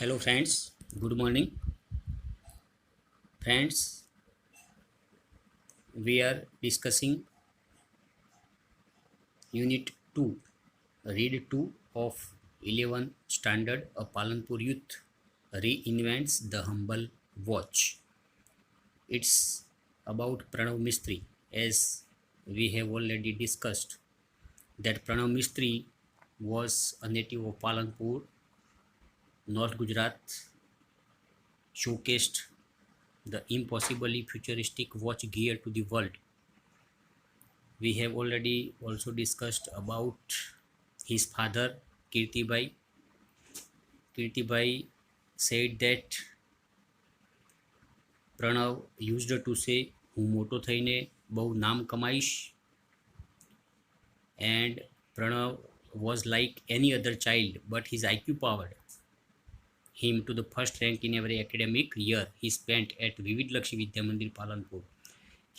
Hello friends, good morning. Friends, we are discussing Unit 2, Read 2 of 11 Standard. A Palanpur youth reinvents the humble watch. It's about Pranav Mistry, as we have already discussed that Pranav Mistry was a native of Palanpur, North Gujarat, showcased the impossibly futuristic watch gear to the world. We have already also discussed about his father, Kirtibai. Kirtibai said that Pranav used to say, હું મોટો થઈને બહુ નામ કમાઈશ, and Pranav was like any other child, but his IQ powered him to the first rank in every academic year he spent at Vivid Lakshmi Vidya Mandir Palanpur.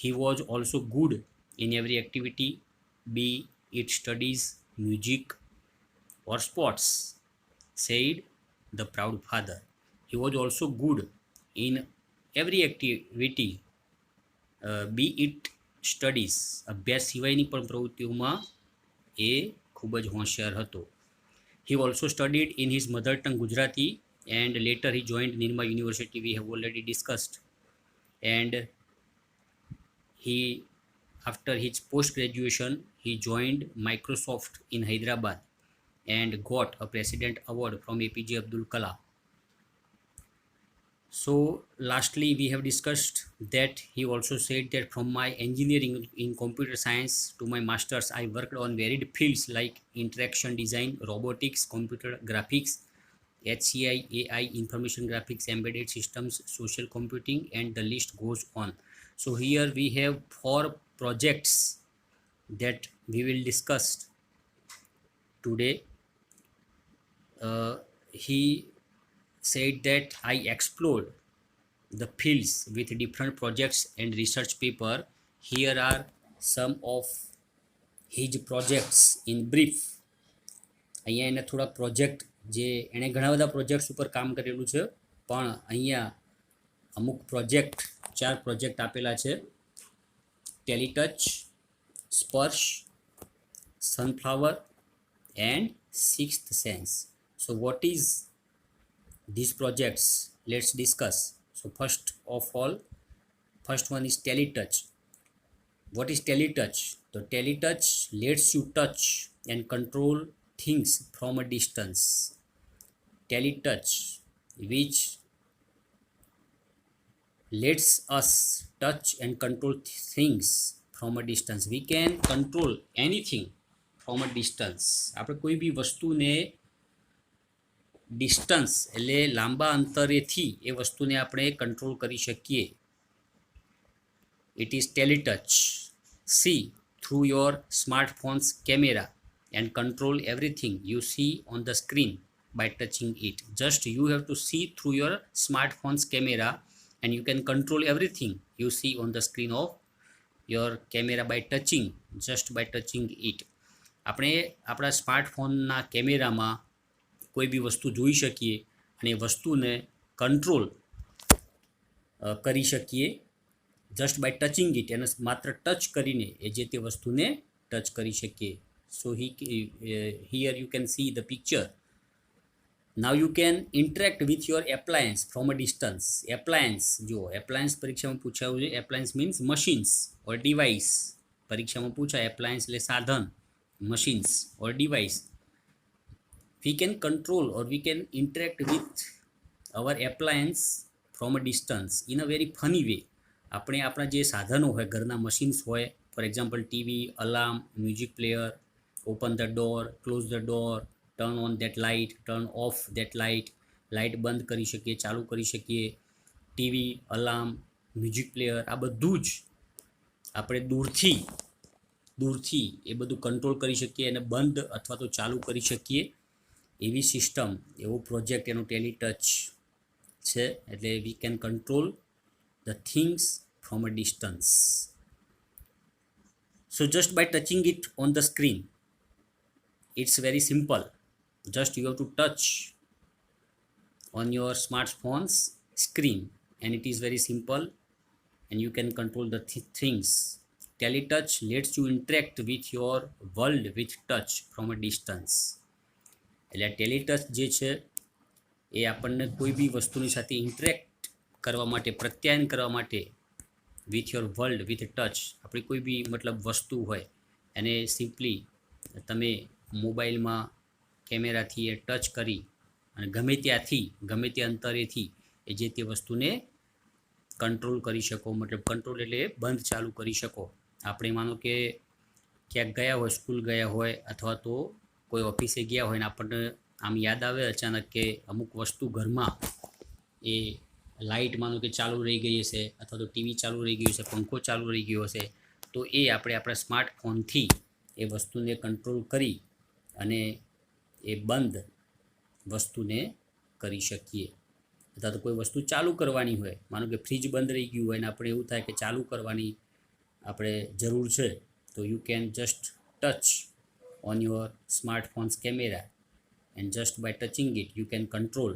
He was also good in every activity, be it studies, music, or sports, said the proud father. He was also good in every activity, be it studies, અભ્યાસ સિવાયની પણ પ્રવૃત્તિઓમાં એ ખૂબ જ હોશિયાર હતો. He also studied in his mother tongue Gujarati, and later he joined Nirma University, we have already discussed. And he, after his post graduation, he joined Microsoft in Hyderabad and got a president award from APJ Abdul Kalam. So lastly, we have discussed that he also said that from my engineering in computer science to my masters, I worked on varied fields like interaction design, robotics, computer graphics, HCI, AI, information graphics, embedded systems, social computing, and the list goes on. So here we have 4 projects that we will discuss today. He said that I explored the fields with different projects and research paper. Here are some of his projects in brief. અહીંયા એને થોડા project જે એણે ઘણા બધા projects ઉપર કામ કરેલું છે, પણ અહીંયા અમુક પ્રોજેક્ટ 4 પ્રોજેક્ટ આપેલા છે: ટેલિટચ, સ્પર્શ, sunflower and sixth sense. So what is these projects? Let's discuss. So first of all, first one is teletouch. What is teletouch? The teletouch lets you touch and control things from a distance. Teletouch, which lets us touch and control things from a distance. We can control anything from a distance. આપણે કોઈ બી વસ્તુને distance એટલે લાંબા અંતરેથી એ વસ્તુને આપણે control કરી શકીએ. It is teletouch. See through your smartphone's camera and control everything you see on the screen by touching it. Just you have to see through your smartphone's camera and you can control everything you see on the screen of your camera by touching, just by touching it. આપણે આપણા સ્માર્ટફોનના કેમેરામાં કોઈ બી વસ્તુ જોઈ શકીએ અને વસ્તુને control કરી શકીએ જસ્ટ બાય ટચિંગ ઇટ. એને માત્ર ટચ કરીને એ જે તે વસ્તુને ટચ કરી શકીએ. સો here you can see the picture. Now you can interact with your appliance from a distance. Appliance, જો appliance પરીક્ષામાં પૂછાયું છે. appliance means machines or device. પરીક્ષામાં પૂછાય appliance એટલે સાધન, machines or device. We can control or we can interact with our appliance from a distance in a very funny way. આપણે આપણા જે સાધનો હોય, ઘરના મશીન્સ હોય, for example TV, alarm, music player, open the door, close the door, turn on that light, turn off that light, light બંધ કરી શકીએ, ચાલુ કરી શકીએ. ટીવી, અલાર્મ, મ્યુઝિક પ્લેયર, આ બધું જ આપણે દૂરથી એ બધું કંટ્રોલ કરી શકીએ અને બંધ અથવા તો ચાલુ કરી શકીએ. એવી સિસ્ટમ, એવો પ્રોજેક્ટ એનો ટેલિટચ છે. એટલે we can control the things from a distance. So just by touching it on the screen, it's very simple. Just you have to touch on your smartphone's screen, and it is very simple and you can control the things. Teletouch lets you interact with your world with touch from a distance. એટલે ટેલિટચ જે છે એ આપણને કોઈ બી વસ્તુની સાથે interact કરવા માટે, પ્રત્યાયન કરવા માટે with your world with touch, આપણી કોઈ બી મતલબ વસ્તુ હોય એને સિમ્પલી તમે મોબાઈલમાં કેમેરાથી એ ટચ કરી અને ગમે ત્યાંથી, ગમે તે અંતરેથી એ જે તે વસ્તુને કંટ્રોલ કરી શકો. મતલબ કંટ્રોલ એટલે બંધ ચાલુ કરી શકો. આપણે માનો કે ક્યાંક ગયા હોય, સ્કૂલ ગયા હોય અથવા તો કોઈ ઓફિસે ગયા હોય ને આપણને આમ યાદ આવે અચાનક કે અમુક વસ્તુ ઘરમાં એ લાઇટ માનો કે ચાલુ રહી ગઈ હશે અથવા તો ટીવી ચાલુ રહી ગયું હશે, પંખો ચાલુ રહી ગયો હશે, તો એ આપણે આપણા સ્માર્ટફોનથી એ વસ્તુને કંટ્રોલ કરી અને એ બંધ વસ્તુને કરી શકીએ. અથવા તો કોઈ વસ્તુ ચાલુ કરવાની હોય, માનો કે ફ્રીજ બંધ રહી ગયું હોય ને આપણે એવું થાય કે ચાલુ કરવાની આપણે જરૂર છે, તો you can just touch on your smartphone's camera, and just by touching it you can control,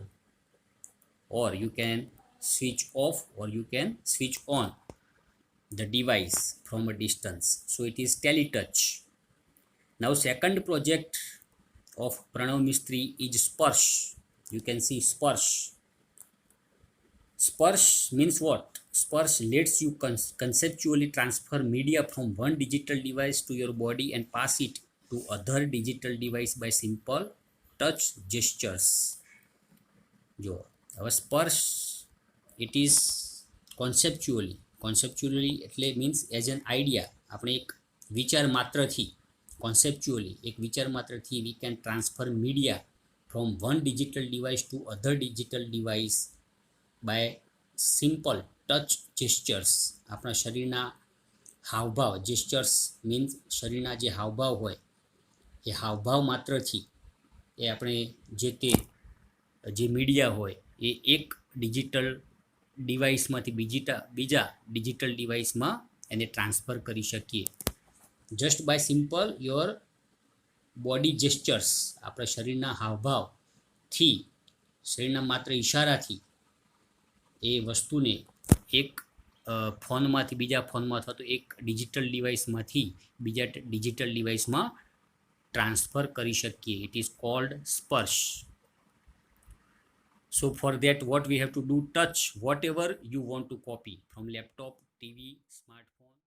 or you can switch off, or you can switch on the device from a distance. So it is teletouch. Now second project of Pranav Mistry is Sparsh. You can see Sparsh. Sparsh means what? Sparsh lets you conceptually transfer media from one digital device to your body and pass it to other digital device by simple touch gestures. જો હવે સ્પર્શ it is conceptually એટલે means as an idea, આપણે એક વિચાર માત્રથી, conceptually એક વિચાર માત્રથી we can transfer media from one digital device to other digital device by simple touch gestures. આપણા શરીરના હાવભાવ, જેસ્ચર્સ મીન્સ શરીરના જે હાવભાવ હોય એ હાવભાવ માત્રથી એ આપણે જે તે જે મીડિયા હોય એ એક ડિજિટલ ડિવાઇસમાંથી બીજા ડિજિટલ ડિવાઇસમાં એને ટ્રાન્સફર કરી શકીએ. Just by simple your body gestures, આપણા શરીરના હાવભાવથી, શરીરના માત્ર ઇશારાથી એ વસ્તુને એક ફોનમાંથી બીજા ફોનમાં અથવા તો એક ડિજિટલ ડિવાઇસમાંથી બીજા ડિજિટલ ડિવાઇસમાં ટ્રાન્સફર કરી શકીએ. ઇટ ઇઝ કોલ્ડ સ્પર્શ. So for that what we have to do, touch whatever you want to copy from laptop, TV, smartphone.